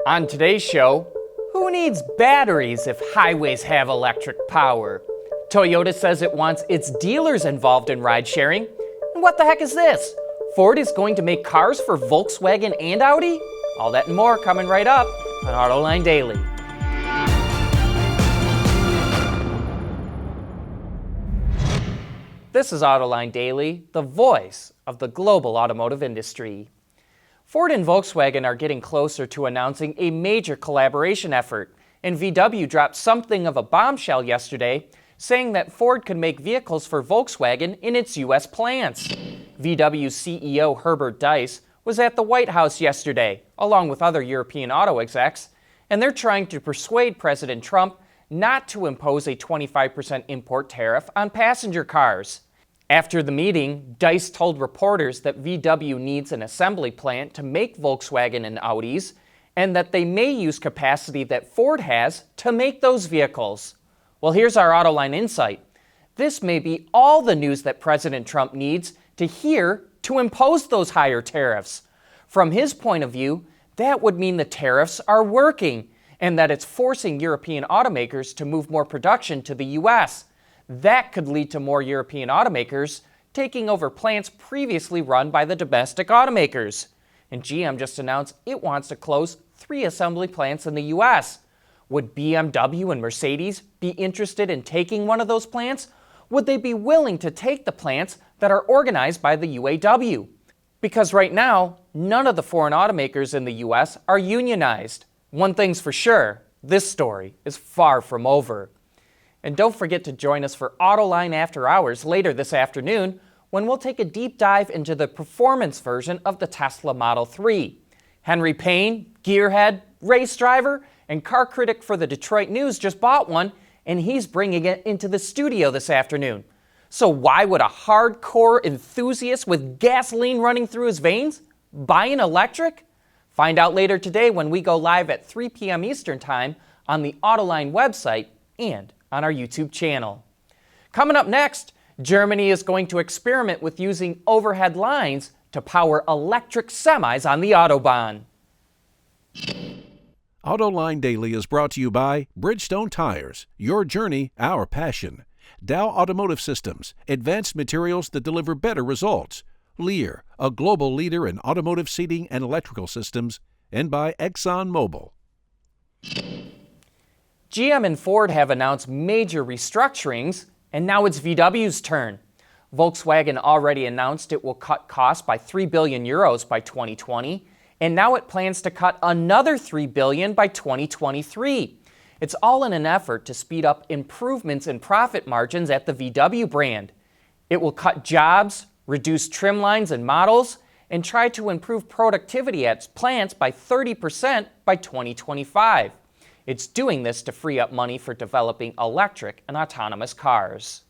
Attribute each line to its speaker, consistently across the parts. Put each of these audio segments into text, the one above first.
Speaker 1: On today's show, who needs batteries if highways have electric power? Toyota says it wants its dealers involved in ride sharing. And what the heck is this? Ford is going to make cars for Volkswagen and Audi? All that and more coming right up on Autoline Daily. This is Autoline Daily, the voice of the global automotive industry. Ford and Volkswagen are getting closer to announcing a major collaboration effort, and VW dropped something of a bombshell yesterday, saying that Ford could make vehicles for Volkswagen in its U.S. plants. VW CEO Herbert Diess was at the White House yesterday, along with other European auto execs, and they're trying to persuade President Trump not to impose a 25% import tariff on passenger cars. After the meeting, Diess told reporters that VW needs an assembly plant to make Volkswagen and Audis, and that they may use capacity that Ford has to make those vehicles. Well, here's our Autoline insight. This may be all the news that President Trump needs to hear to impose those higher tariffs. From his point of view, that would mean the tariffs are working, and that it's forcing European automakers to move more production to the U.S. That could lead to more European automakers taking over plants previously run by the domestic automakers. And GM just announced it wants to close 3 assembly plants in the U.S. Would BMW and Mercedes be interested in taking one of those plants? Would they be willing to take the plants that are organized by the UAW? Because right now, none of the foreign automakers in the U.S. are unionized. One thing's for sure, this story is far from over. And don't forget to join us for Autoline After Hours later this afternoon, when we'll take a deep dive into the performance version of the Tesla Model 3. Henry Payne, gearhead, race driver, and car critic for the Detroit News just bought one, and he's bringing it into the studio this afternoon. So why would a hardcore enthusiast with gasoline running through his veins buy an electric? Find out later today when we go live at 3 p.m. Eastern Time on the Autoline website and on our YouTube channel. Coming up next, Germany is going to experiment with using overhead lines to power electric semis on the Autobahn.
Speaker 2: Autoline Daily is brought to you by Bridgestone Tires, your journey, our passion. Dow Automotive Systems, advanced materials that deliver better results. Lear, a global leader in automotive seating and electrical systems. And by ExxonMobil.
Speaker 1: GM and Ford have announced major restructurings, and now it's VW's turn. Volkswagen already announced it will cut costs by 3 billion euros by 2020, and now it plans to cut another 3 billion by 2023. It's all in an effort to speed up improvements in profit margins at the VW brand. It will cut jobs, reduce trim lines and models, and try to improve productivity at its plants by 30% by 2025. It's doing this to free up money for developing electric and autonomous cars.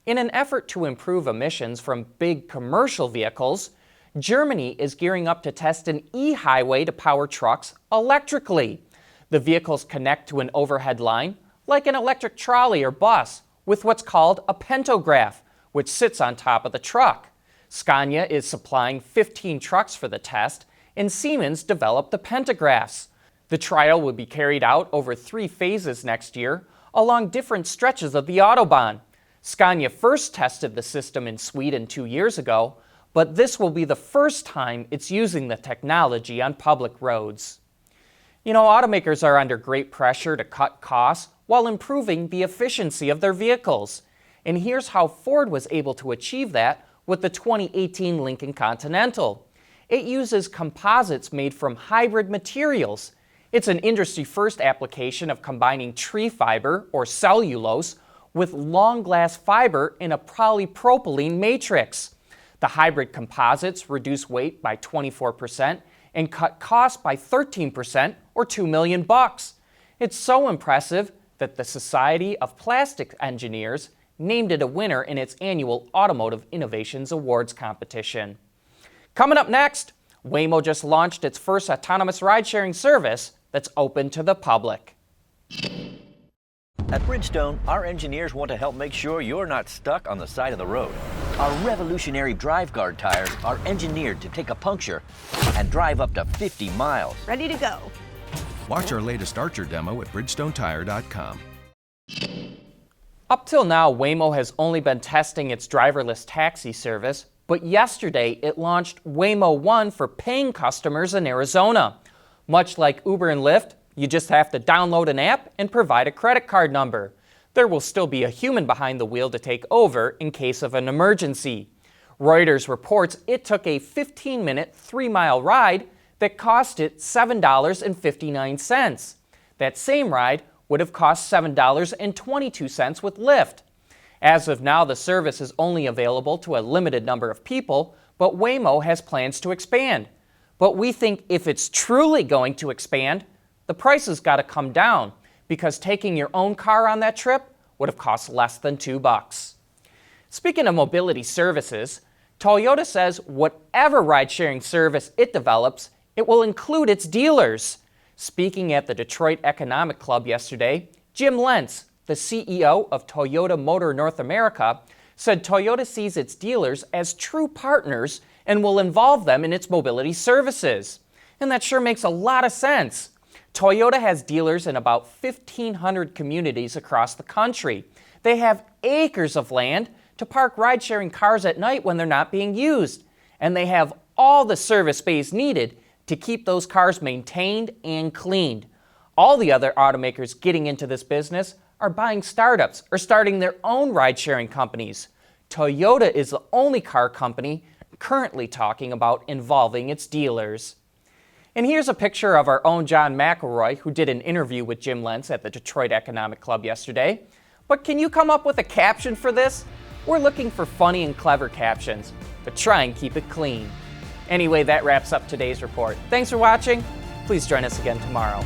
Speaker 1: In an effort to improve emissions from big commercial vehicles, Germany is gearing up to test an e-highway to power trucks electrically. The vehicles connect to an overhead line, like an electric trolley or bus, with what's called a pantograph, which sits on top of the truck. Scania is supplying 15 trucks for the test, and Siemens developed the pantographs. The trial will be carried out over 3 phases next year, along different stretches of the Autobahn. Scania first tested the system in Sweden 2 years ago, but this will be the first time it's using the technology on public roads. You know, automakers are under great pressure to cut costs while improving the efficiency of their vehicles. And here's how Ford was able to achieve that with the 2018 Lincoln Continental. It uses composites made from hybrid materials. It's an industry-first application of combining tree fiber, or cellulose, with long glass fiber in a polypropylene matrix. The hybrid composites reduce weight by 24% and cut costs by 13%, or $2 million. It's so impressive that the Society of Plastic Engineers named it a winner in its annual Automotive Innovations Awards competition. Coming up next, Waymo just launched its first autonomous ride-sharing service that's open to the public.
Speaker 3: At Bridgestone, our engineers want to help make sure you're not stuck on the side of the road. Our revolutionary drive guard tires are engineered to take a puncture and drive up to 50 miles.
Speaker 4: Ready to go. Watch our latest Archer demo at BridgestoneTire.com.
Speaker 1: Up till now, Waymo has only been testing its driverless taxi service, but yesterday it launched Waymo One for paying customers in Arizona. Much like Uber and Lyft, you just have to download an app and provide a credit card number. There will still be a human behind the wheel to take over in case of an emergency. Reuters reports it took a 15-minute, 3-mile ride that cost it $7.59. That same ride would have cost $7.22 with Lyft. As of now, the service is only available to a limited number of people, but Waymo has plans to expand. But we think if it's truly going to expand, the price has got to come down, because taking your own car on that trip would have cost less than $2. Speaking of mobility services, Toyota says whatever ride-sharing service it develops, it will include its dealers. Speaking at the Detroit Economic Club yesterday, Jim Lentz, the CEO of Toyota Motor North America, said Toyota sees its dealers as true partners and will involve them in its mobility services. And that sure makes a lot of sense. Toyota has dealers in about 1,500 communities across the country. They have acres of land to park ride-sharing cars at night when they're not being used. And they have all the service space needed to keep those cars maintained and cleaned. All the other automakers getting into this business are buying startups or starting their own ride-sharing companies. Toyota is the only car company currently talking about involving its dealers. And here's a picture of our own John McElroy, who did an interview with Jim Lentz at the Detroit Economic Club yesterday. But can you come up with a caption for this? We're looking for funny and clever captions, but try and keep it clean. Anyway, that wraps up today's report. Thanks for watching. Please join us again tomorrow.